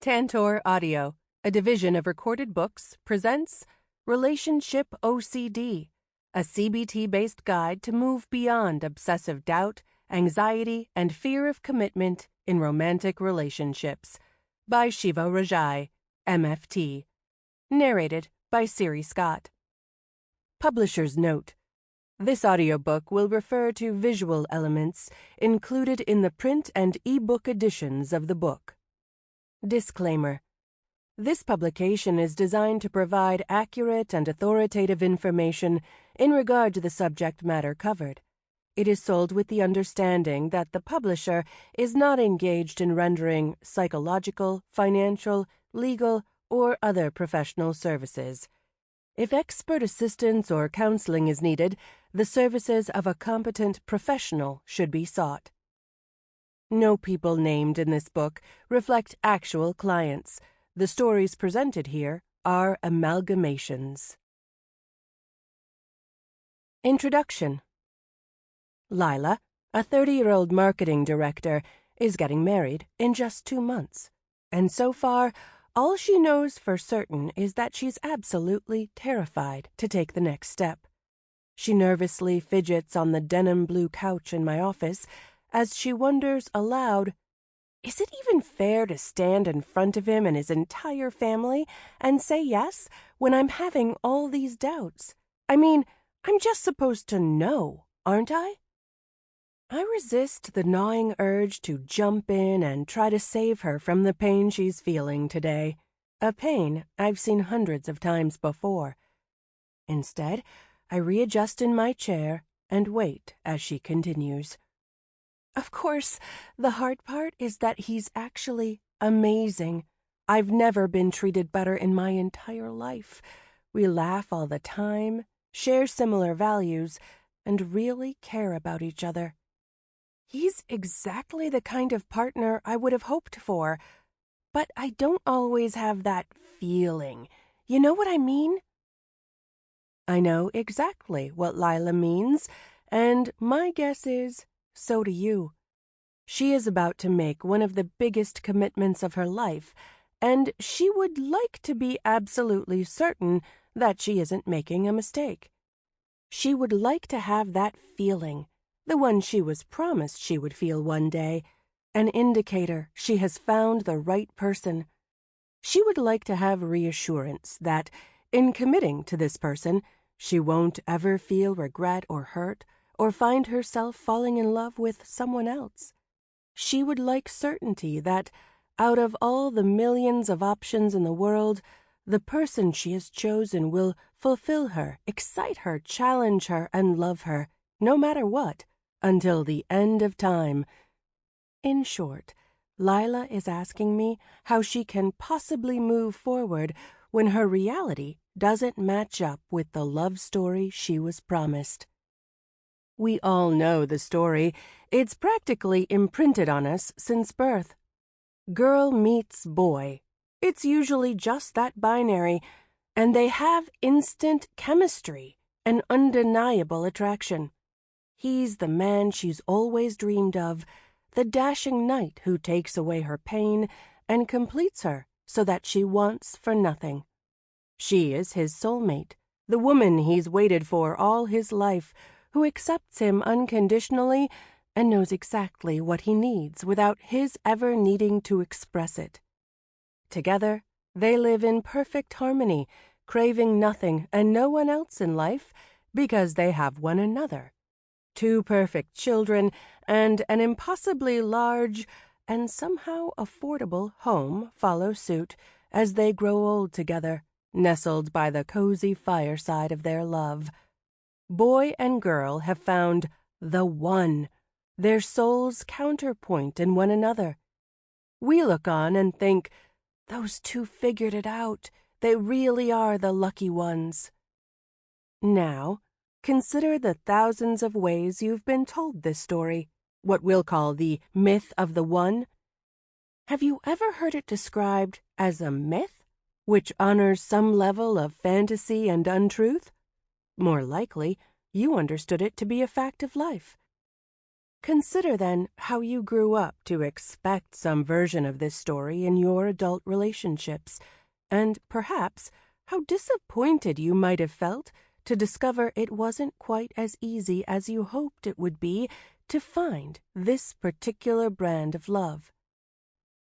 Tantor Audio, a division of Recorded Books, presents Relationship OCD, a CBT-based guide to move beyond obsessive doubt, anxiety, and fear of commitment in romantic relationships, by Sheva Rajaee, MFT. Narrated by Siiri Scott. Publisher's note: this audiobook will refer to visual elements included in the print and e-book editions of the book. Disclaimer: this publication is designed to provide accurate and authoritative information in regard to the subject matter covered. It is sold with the understanding that the publisher is not engaged in rendering psychological, financial, legal, or other professional services. If expert assistance or counseling is needed, the services of a competent professional should be sought. No people named in this book reflect actual clients. The stories presented here are amalgamations. Introduction. Lila, a 30-year-old marketing director, is getting married in just 2 months. And so far, all she knows for certain is that she's absolutely terrified to take the next step. She nervously fidgets on the denim blue couch in my office as she wonders aloud, is it even fair to stand in front of him and his entire family and say yes when I'm having all these doubts? I mean, I'm just supposed to know, aren't I? I resist the gnawing urge to jump in and try to save her from the pain she's feeling today, a pain I've seen hundreds of times before. Instead, I readjust in my chair and wait as she continues. Of course, the hard part is that he's actually amazing. I've never been treated better in my entire life. We laugh all the time, share similar values, and really care about each other. He's exactly the kind of partner I would have hoped for, but I don't always have that feeling. You know what I mean? I know exactly what Lila means, and my guess is, so do you. She is about to make one of the biggest commitments of her life, and she would like to be absolutely certain that she isn't making a mistake. She would like to have that feeling, the one she was promised she would feel one day, an indicator she has found the right person. She would like to have reassurance that, in committing to this person, she won't ever feel regret or hurt, or find herself falling in love with someone else. She would like certainty that, out of all the millions of options in the world, the person she has chosen will fulfill her, excite her, challenge her, and love her, no matter what, until the end of time. In short, Lila is asking me how she can possibly move forward when her reality doesn't match up with the love story she was promised. We all know the story. It's practically imprinted on us since birth. Girl meets boy. It's usually just that binary, and they have instant chemistry, an undeniable attraction. He's the man she's always dreamed of, the dashing knight who takes away her pain and completes her so that she wants for nothing. She is his soulmate, the woman he's waited for all his life, who accepts him unconditionally and knows exactly what he needs without his ever needing to express it. Together, they live in perfect harmony, craving nothing and no one else in life because they have one another. 2 perfect children and an impossibly large and somehow affordable home follow suit as they grow old together, nestled by the cozy fireside of their love. Boy and girl have found the one, their soul's counterpoint in one another. We look on and think, those 2 figured it out. They really are the lucky ones. Now, consider the thousands of ways you've been told this story, what we'll call the myth of the one. Have you ever heard it described as a myth, which honors some level of fantasy and untruth? More likely, you understood it to be a fact of life. Consider then how you grew up to expect some version of this story in your adult relationships, and perhaps how disappointed you might have felt to discover it wasn't quite as easy as you hoped it would be to find this particular brand of love.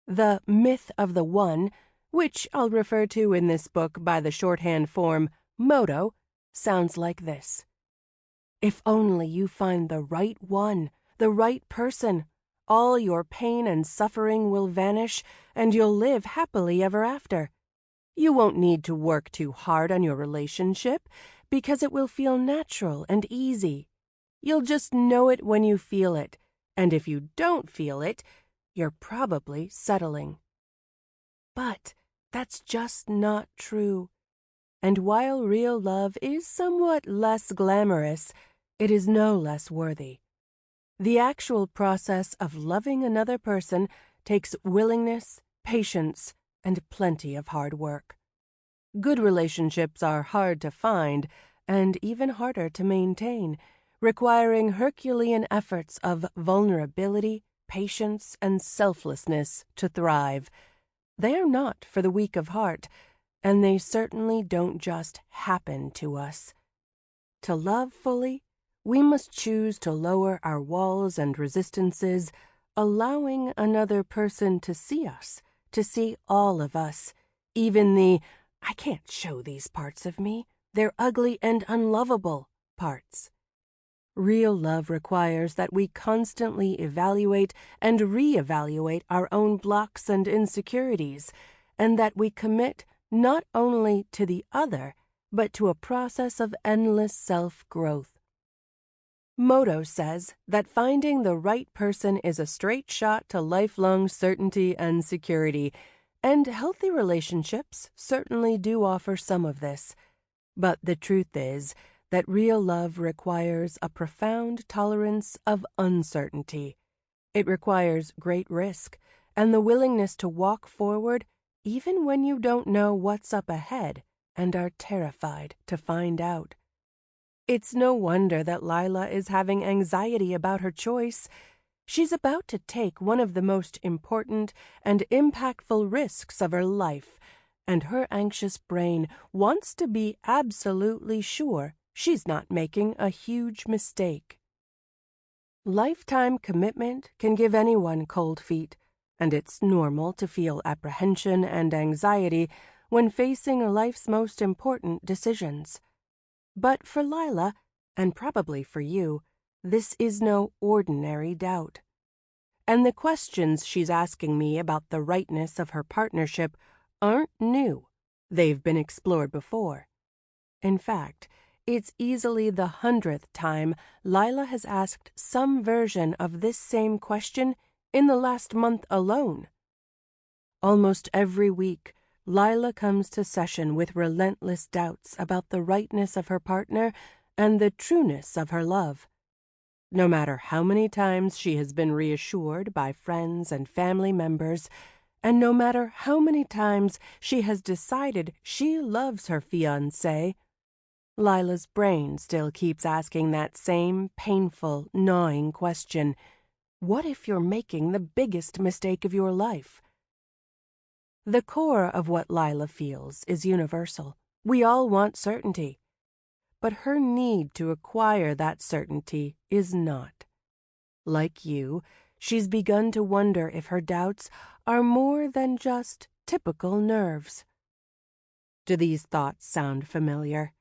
The myth of the one, which I'll refer to in this book by the shorthand form motto, sounds like this. If only you find the right one, the right person, all your pain and suffering will vanish, and you'll live happily ever after. You won't need to work too hard on your relationship, because it will feel natural and easy. You'll just know it when you feel it, and if you don't feel it, you're probably settling. But that's just not true. And while real love is somewhat less glamorous, it is no less worthy. The actual process of loving another person takes willingness, patience, and plenty of hard work. Good relationships are hard to find and even harder to maintain, requiring Herculean efforts of vulnerability, patience, and selflessness to thrive. They are not for the weak of heart, and they certainly don't just happen to us. To love fully, we must choose to lower our walls and resistances, allowing another person to see us, to see all of us, even the "I can't show these parts of me, they're ugly and unlovable" parts. Real love requires that we constantly evaluate and reevaluate our own blocks and insecurities, and that we commit not only to the other, but to a process of endless self-growth. Motto says that finding the right person is a straight shot to lifelong certainty and security, and healthy relationships certainly do offer some of this. But the truth is that real love requires a profound tolerance of uncertainty. It requires great risk and the willingness to walk forward even when you don't know what's up ahead and are terrified to find out. It's no wonder that Lila is having anxiety about her choice. She's about to take one of the most important and impactful risks of her life, and her anxious brain wants to be absolutely sure she's not making a huge mistake. Lifetime commitment can give anyone cold feet, and it's normal to feel apprehension and anxiety when facing life's most important decisions. But for Lila, and probably for you, this is no ordinary doubt. And the questions she's asking me about the rightness of her partnership aren't new. They've been explored before. In fact, it's easily the 100th time Lila has asked some version of this same question in the last month alone. Almost every week, Lila comes to session with relentless doubts about the rightness of her partner and the trueness of her love. No matter how many times she has been reassured by friends and family members, and no matter how many times she has decided she loves her fiancé, Lila's brain still keeps asking that same painful, gnawing question: what if you're making the biggest mistake of your life? The core of what Lila feels is universal. We all want certainty. But her need to acquire that certainty is not. Like you, she's begun to wonder if her doubts are more than just typical nerves. Do these thoughts sound familiar?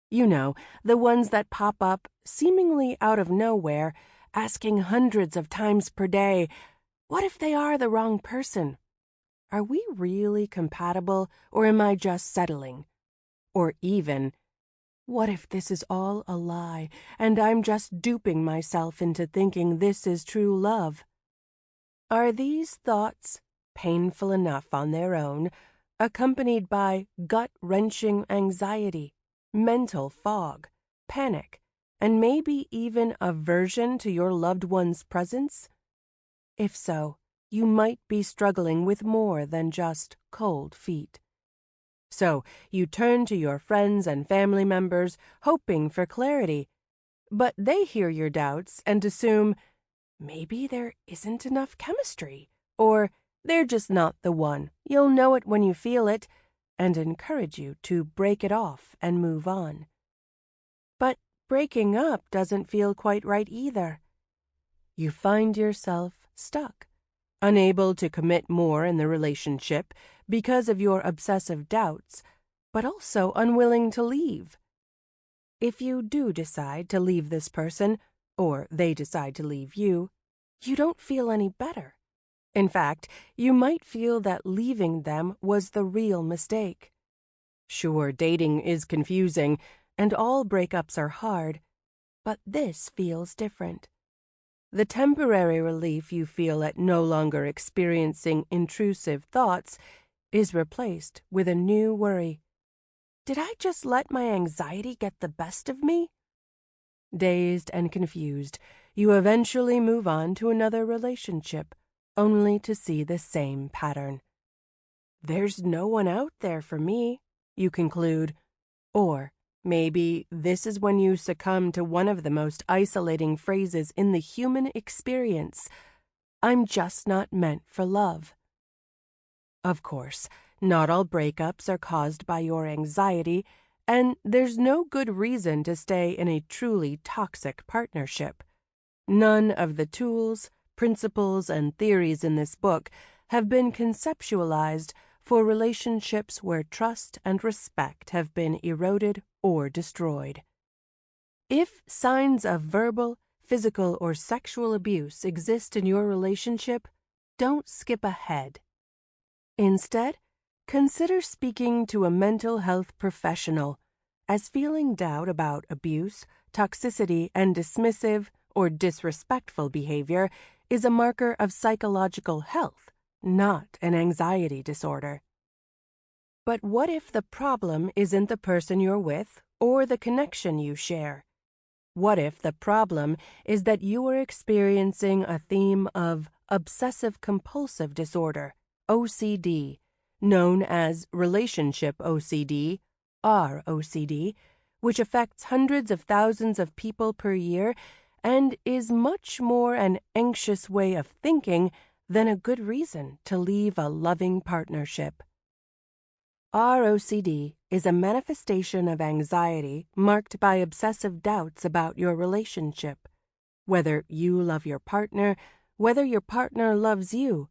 You know, the ones that pop up seemingly out of nowhere, asking hundreds of times per day, what if they are the wrong person? Are we really compatible, or am I just settling? Or even, what if this is all a lie, and I'm just duping myself into thinking this is true love? Are these thoughts, painful enough on their own, accompanied by gut-wrenching anxiety, mental fog, panic, and maybe even aversion to your loved one's presence? If so, you might be struggling with more than just cold feet. So you turn to your friends and family members, hoping for clarity. But they hear your doubts and assume, maybe there isn't enough chemistry, or they're just not the one. You'll know it when you feel it, and encourage you to break it off and move on. But breaking up doesn't feel quite right either. You find yourself stuck, unable to commit more in the relationship because of your obsessive doubts, but also unwilling to leave. If you do decide to leave this person, or they decide to leave you, you don't feel any better. In fact, you might feel that leaving them was the real mistake. Sure, dating is confusing, and all breakups are hard, but this feels different. The temporary relief you feel at no longer experiencing intrusive thoughts is replaced with a new worry. Did I just let my anxiety get the best of me? Dazed and confused, you eventually move on to another relationship, only to see the same pattern. There's no one out there for me, you conclude. Or maybe this is when you succumb to one of the most isolating phrases in the human experience: I'm just not meant for love. Of course, not all breakups are caused by your anxiety, and there's no good reason to stay in a truly toxic partnership. None of the tools, principles, and theories in this book have been conceptualized for relationships where trust and respect have been eroded or destroyed. If signs of verbal, physical, or sexual abuse exist in your relationship, don't skip ahead. Instead, consider speaking to a mental health professional, as feeling doubt about abuse, toxicity, and dismissive or disrespectful behavior is a marker of psychological health, not an anxiety disorder. But what if the problem isn't the person you're with or the connection you share? What if the problem is that you are experiencing a theme of obsessive-compulsive disorder, OCD, known as relationship OCD, ROCD, which affects hundreds of thousands of people per year and is much more an anxious way of thinking than a good reason to leave a loving partnership. ROCD is a manifestation of anxiety marked by obsessive doubts about your relationship, whether you love your partner, whether your partner loves you,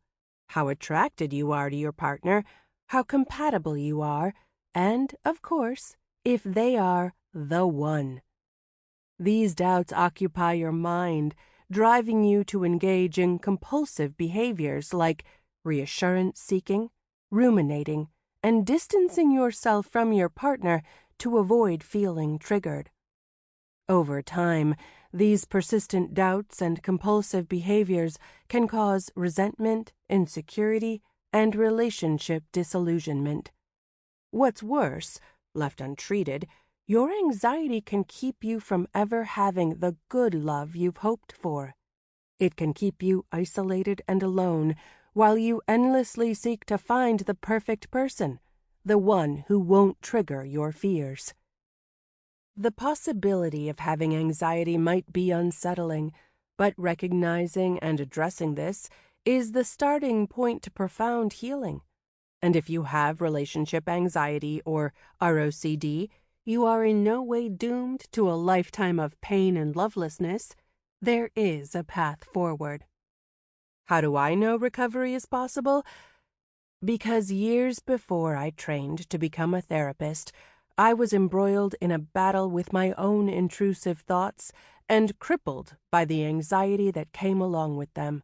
how attracted you are to your partner, how compatible you are, and, of course, if they are the one. These doubts occupy your mind, driving you to engage in compulsive behaviors like reassurance-seeking, ruminating, and distancing yourself from your partner to avoid feeling triggered. Over time, these persistent doubts and compulsive behaviors can cause resentment, insecurity, and relationship disillusionment. What's worse, left untreated, your anxiety can keep you from ever having the good love you've hoped for. It can keep you isolated and alone while you endlessly seek to find the perfect person, the one who won't trigger your fears. The possibility of having anxiety might be unsettling, but recognizing and addressing this is the starting point to profound healing. And if you have relationship anxiety or ROCD, you are in no way doomed to a lifetime of pain and lovelessness. There is a path forward. How do I know recovery is possible? Because years before I trained to become a therapist, I was embroiled in a battle with my own intrusive thoughts and crippled by the anxiety that came along with them.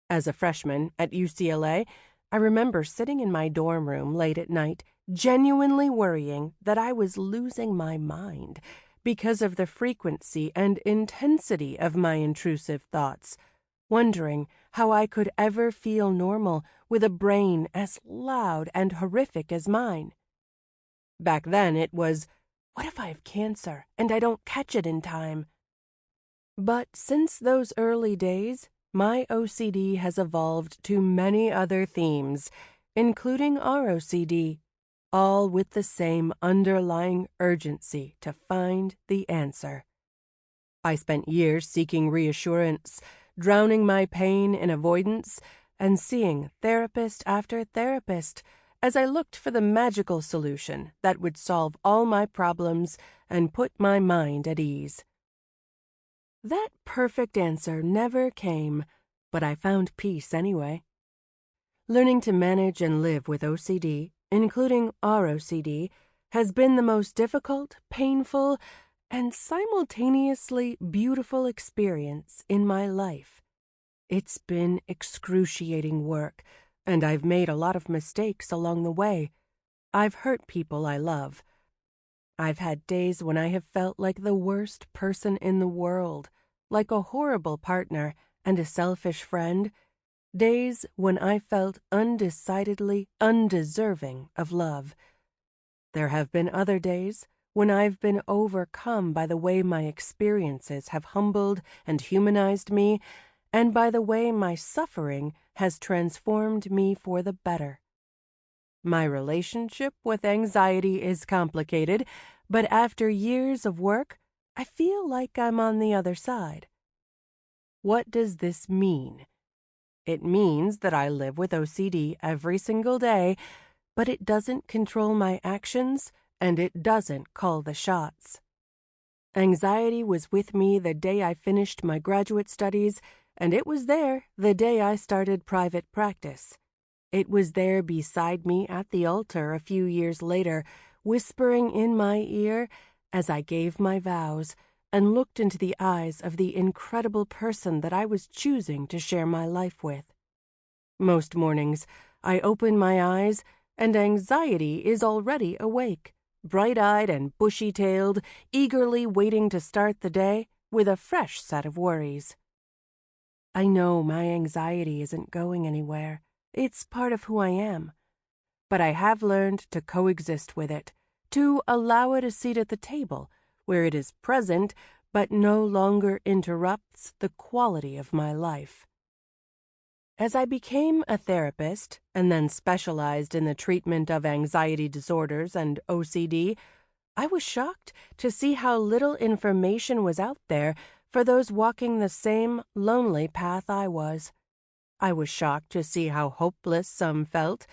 As a freshman at UCLA, I remember sitting in my dorm room late at night, genuinely worrying that I was losing my mind because of the frequency and intensity of my intrusive thoughts, wondering how I could ever feel normal with a brain as loud and horrific as mine. Back then it was, what if I have cancer and I don't catch it in time? But since those early days, my OCD has evolved to many other themes, including ROCD, all with the same underlying urgency to find the answer. I spent years seeking reassurance, drowning my pain in avoidance, and seeing therapist after therapist as I looked for the magical solution that would solve all my problems and put my mind at ease. That perfect answer never came, but I found peace anyway. Learning to manage and live with OCD, including ROCD, has been the most difficult, painful, and simultaneously beautiful experience in my life. It's been excruciating work, and I've made a lot of mistakes along the way. I've hurt people I love. I've had days when I have felt like the worst person in the world, like a horrible partner and a selfish friend. Days when I felt undecidedly undeserving of love. There have been other days when I've been overcome by the way my experiences have humbled and humanized me, and by the way my suffering has transformed me for the better. My relationship with anxiety is complicated, but after years of work, I feel like I'm on the other side. What does this mean? It means that I live with OCD every single day, but it doesn't control my actions, and it doesn't call the shots. Anxiety was with me the day I finished my graduate studies, and it was there the day I started private practice. It was there beside me at the altar a few years later, whispering in my ear as I gave my vows and looked into the eyes of the incredible person that I was choosing to share my life with. Most mornings, I open my eyes, and anxiety is already awake, bright-eyed and bushy-tailed, eagerly waiting to start the day with a fresh set of worries. I know my anxiety isn't going anywhere. It's part of who I am. But I have learned to coexist with it, to allow it a seat at the table, where it is present but no longer interrupts the quality of my life. As I became a therapist and then specialized in the treatment of anxiety disorders and OCD, I was shocked to see how little information was out there for those walking the same lonely path I was. I was shocked to see how hopeless some felt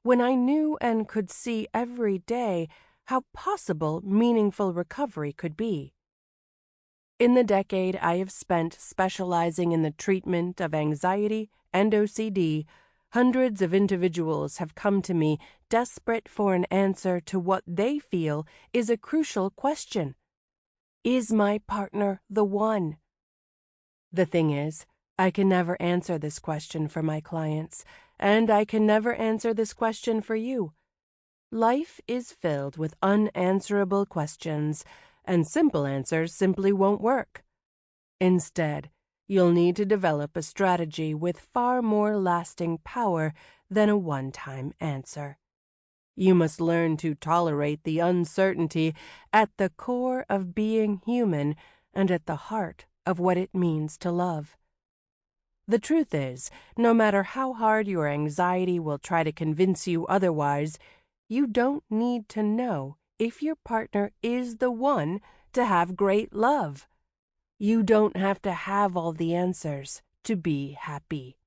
when I knew and could see every day how possible meaningful recovery could be. In the decade I have spent specializing in the treatment of anxiety and OCD, hundreds of individuals have come to me desperate for an answer to what they feel is a crucial question. Is my partner the one? The thing is, I can never answer this question for my clients, and I can never answer this question for you. Life is filled with unanswerable questions, and simple answers simply won't work. Instead, you'll need to develop a strategy with far more lasting power than a one-time answer. You must learn to tolerate the uncertainty at the core of being human and at the heart of what it means to love. The truth is, no matter how hard your anxiety will try to convince you otherwise, you don't need to know if your partner is the one to have great love. You don't have to have all the answers to be happy.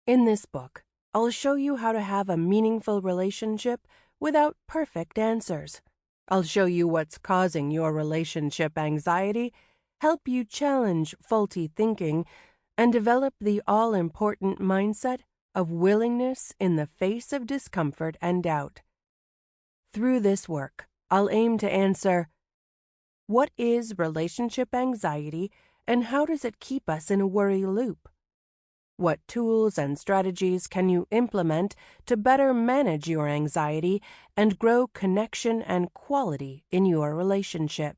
In this book, I'll show you how to have a meaningful relationship without perfect answers. I'll show you what's causing your relationship anxiety, help you challenge faulty thinking, and develop the all-important mindset of willingness in the face of discomfort and doubt. Through this work, I'll aim to answer, what is relationship anxiety and how does it keep us in a worry loop? What tools and strategies can you implement to better manage your anxiety and grow connection and quality in your relationship?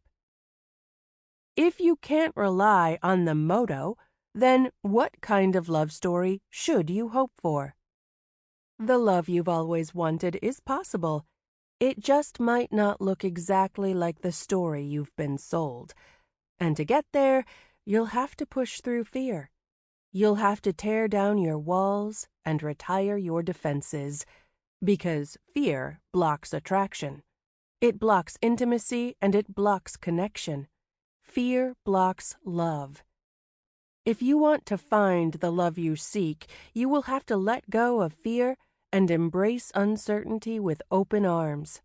If you can't rely on the motto, then what kind of love story should you hope for? The love you've always wanted is possible. It just might not look exactly like the story you've been sold. And to get there, you'll have to push through fear. You'll have to tear down your walls and retire your defenses, because fear blocks attraction. It blocks intimacy and it blocks connection. Fear blocks love. If you want to find the love you seek, you will have to let go of fear and embrace uncertainty with open arms.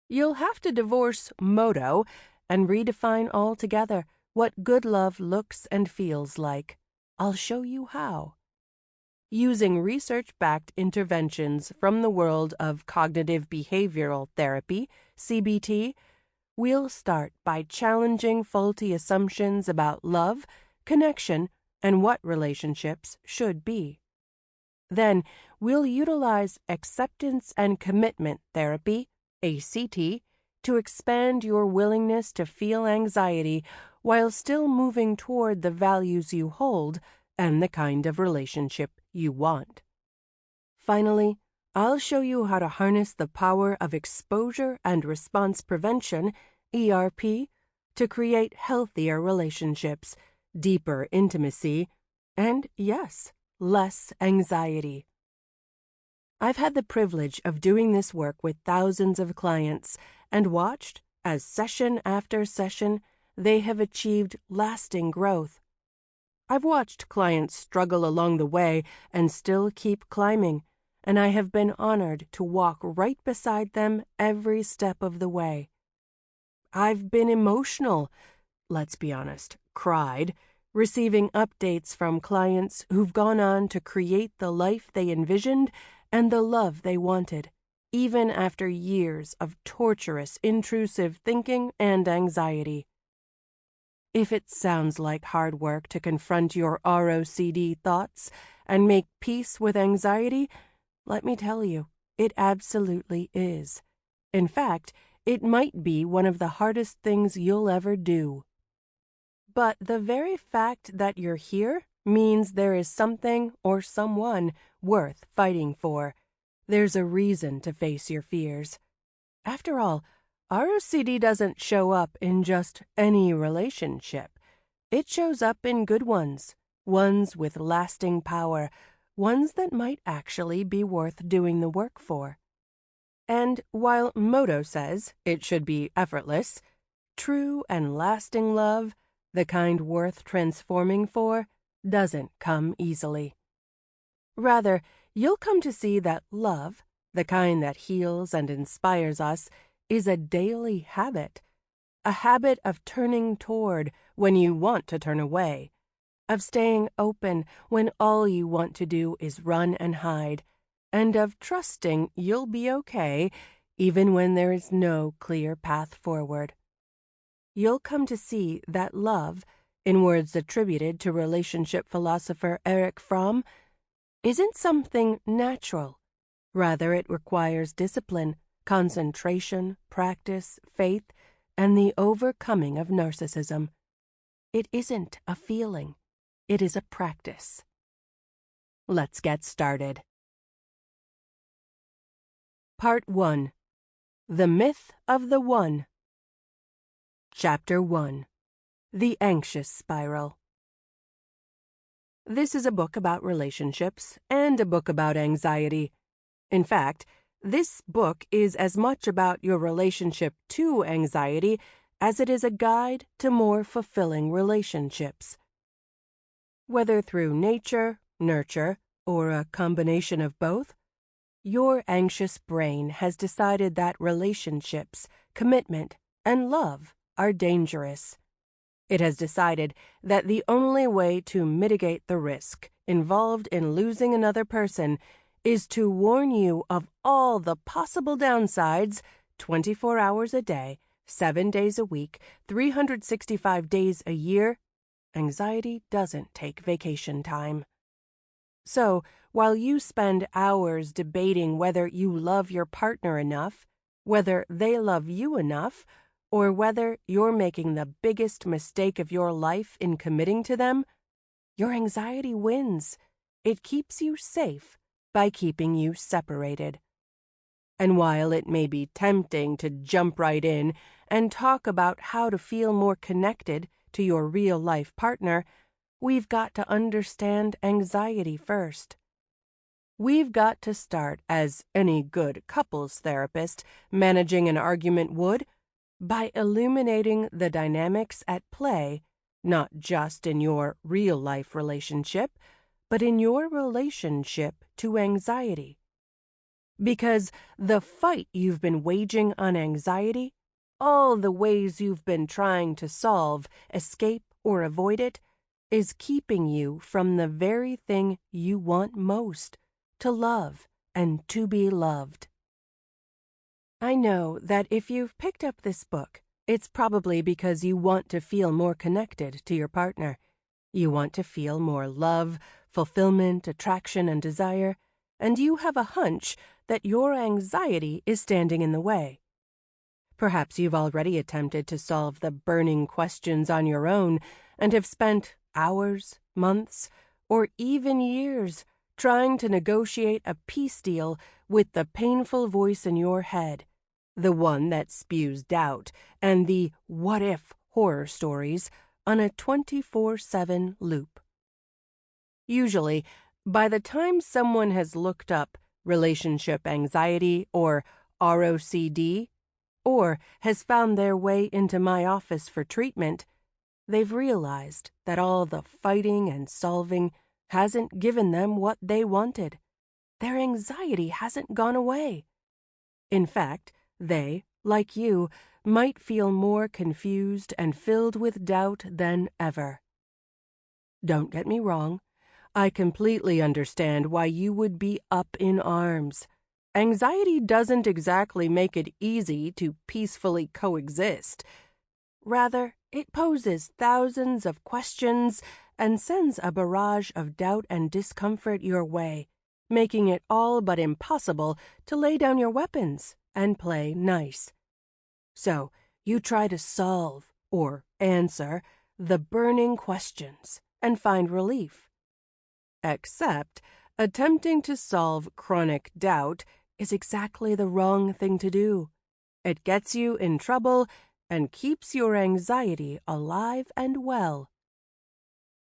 You'll have to divorce modo and redefine altogether what good love looks and feels like. I'll show you how. Using research-backed interventions from the world of cognitive behavioral therapy, CBT, we'll start by challenging faulty assumptions about love, connection, and what relationships should be. Then, we'll utilize acceptance and commitment therapy, ACT, to expand your willingness to feel anxiety while still moving toward the values you hold and the kind of relationship you want. Finally, I'll show you how to harness the power of exposure and response prevention, ERP, to create healthier relationships, deeper intimacy, and, yes, less anxiety. I've had the privilege of doing this work with thousands of clients and watched, as session after session, they have achieved lasting growth. I've watched clients struggle along the way and still keep climbing, and I have been honored to walk right beside them every step of the way. I've been emotional, let's be honest, cried, receiving updates from clients who've gone on to create the life they envisioned and the love they wanted, even after years of torturous, intrusive thinking and anxiety. If it sounds like hard work to confront your ROCD thoughts and make peace with anxiety, let me tell you, it absolutely is. In fact, it might be one of the hardest things you'll ever do. But the very fact that you're here means there is something or someone worth fighting for. There's a reason to face your fears. After all, ROCD doesn't show up in just any relationship. It shows up in good ones, ones with lasting power, ones that might actually be worth doing the work for. And while Modo says it should be effortless, true and lasting love, the kind worth transforming for, doesn't come easily. Rather, you'll come to see that love, the kind that heals and inspires us, is a daily habit, a habit of turning toward when you want to turn away, of staying open when all you want to do is run and hide, and of trusting you'll be okay even when there is no clear path forward. You'll come to see that love, in words attributed to relationship philosopher Erich Fromm, isn't something natural. Rather, it requires discipline, concentration, practice, faith, and the overcoming of narcissism. It isn't a feeling. It is a practice. Let's get started. Part 1. The Myth of the One. Chapter 1. The Anxious Spiral. This is a book about relationships and a book about anxiety. In fact, this book is as much about your relationship to anxiety as it is a guide to more fulfilling relationships. Whether through nature, nurture, or a combination of both, your anxious brain has decided that relationships, commitment, and love are dangerous. It has decided that the only way to mitigate the risk involved in losing another person is to warn you of all the possible downsides 24 hours a day, 7 days a week, 365 days a year. Anxiety doesn't take vacation time. So, while you spend hours debating whether you love your partner enough, whether they love you enough, or whether you're making the biggest mistake of your life in committing to them, your anxiety wins. It keeps you safe by keeping you separated. And while it may be tempting to jump right in and talk about how to feel more connected to your real-life partner, we've got to understand anxiety first. We've got to start, as any good couples therapist managing an argument would, by illuminating the dynamics at play not just in your real-life relationship, but in your relationship to anxiety. Because the fight you've been waging on anxiety, all the ways you've been trying to solve, escape, or avoid it, is keeping you from the very thing you want most, to love and to be loved. I know that if you've picked up this book, it's probably because you want to feel more connected to your partner. You want to feel more love, fulfillment, attraction, and desire, and you have a hunch that your anxiety is standing in the way. Perhaps you've already attempted to solve the burning questions on your own and have spent hours, months, or even years trying to negotiate a peace deal with the painful voice in your head, the one that spews doubt and the what-if horror stories on a 24/7 loop. Usually, by the time someone has looked up relationship anxiety or ROCD, or has found their way into my office for treatment, they've realized that all the fighting and solving hasn't given them what they wanted. Their anxiety hasn't gone away. In fact, they, like you, might feel more confused and filled with doubt than ever. Don't get me wrong. I completely understand why you would be up in arms. Anxiety doesn't exactly make it easy to peacefully coexist. Rather, it poses thousands of questions and sends a barrage of doubt and discomfort your way, making it all but impossible to lay down your weapons and play nice. So, you try to solve, or answer, the burning questions and find relief. Except, attempting to solve chronic doubt is exactly the wrong thing to do. It gets you in trouble and keeps your anxiety alive and well.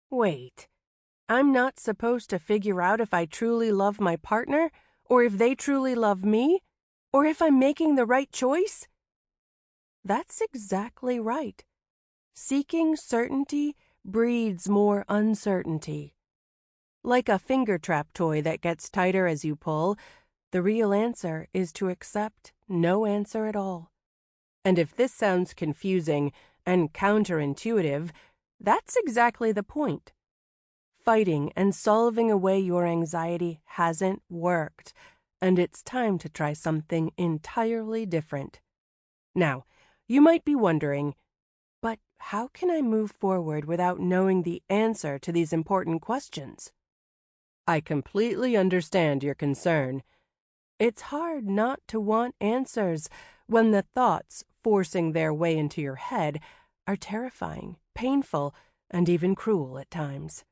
Wait, I'm not supposed to figure out if I truly love my partner, or if they truly love me, or if I'm making the right choice? That's exactly right. Seeking certainty breeds more uncertainty. Like a finger trap toy that gets tighter as you pull, the real answer is to accept no answer at all. And if this sounds confusing and counterintuitive, that's exactly the point. Fighting and solving away your anxiety hasn't worked, and it's time to try something entirely different. Now, you might be wondering, but how can I move forward without knowing the answer to these important questions? I completely understand your concern. It's hard not to want answers when the thoughts forcing their way into your head are terrifying, painful, and even cruel at times.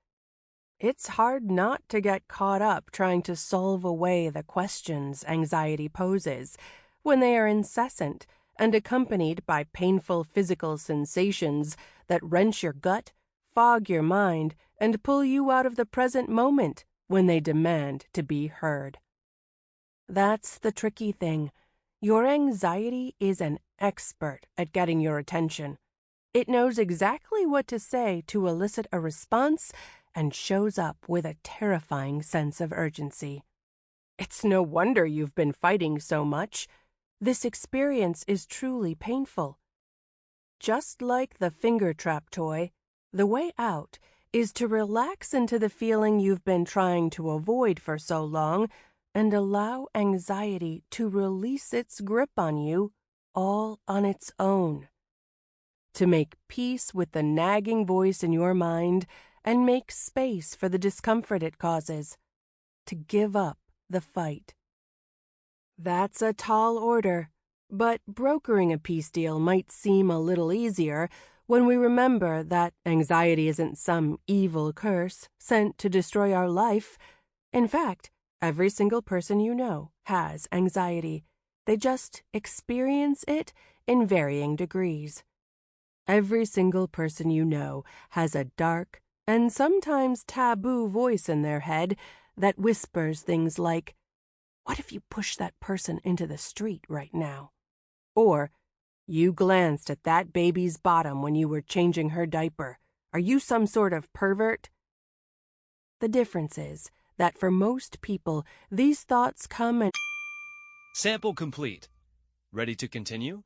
It's hard not to get caught up trying to solve away the questions anxiety poses when they are incessant and accompanied by painful physical sensations that wrench your gut, fog your mind, and pull you out of the present moment when they demand to be heard. That's the tricky thing. Your anxiety is an expert at getting your attention. It knows exactly what to say to elicit a response and shows up with a terrifying sense of urgency. It's no wonder you've been fighting so much. This experience is truly painful. Just like the finger trap toy, the way out is to relax into the feeling you've been trying to avoid for so long and allow anxiety to release its grip on you all on its own. To make peace with the nagging voice in your mind and make space for the discomfort it causes. To give up the fight. That's a tall order, but brokering a peace deal might seem a little easier when we remember that anxiety isn't some evil curse sent to destroy our life. In fact, every single person you know has anxiety. They just experience it in varying degrees. Every single person you know has a dark and sometimes taboo voice in their head that whispers things like, "What if you push that person into the street right now?" Or, "You glanced at that baby's bottom when you were changing her diaper. Are you some sort of pervert? The difference is that for most people, these thoughts come and... Sample complete. Ready to continue?